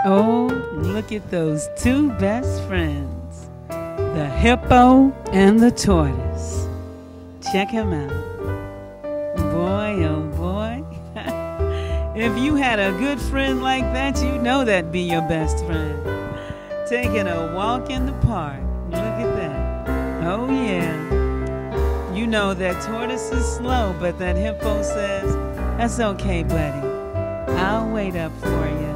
Oh, look at those two best friends, the hippo and the tortoise. Check him out. Boy, oh boy. If you had a good friend like that, you know that'd be your best friend. Taking a walk in the park. Look at that. Oh yeah. You know that tortoise is slow, but that hippo says, "That's okay, buddy. I'll wait up for you."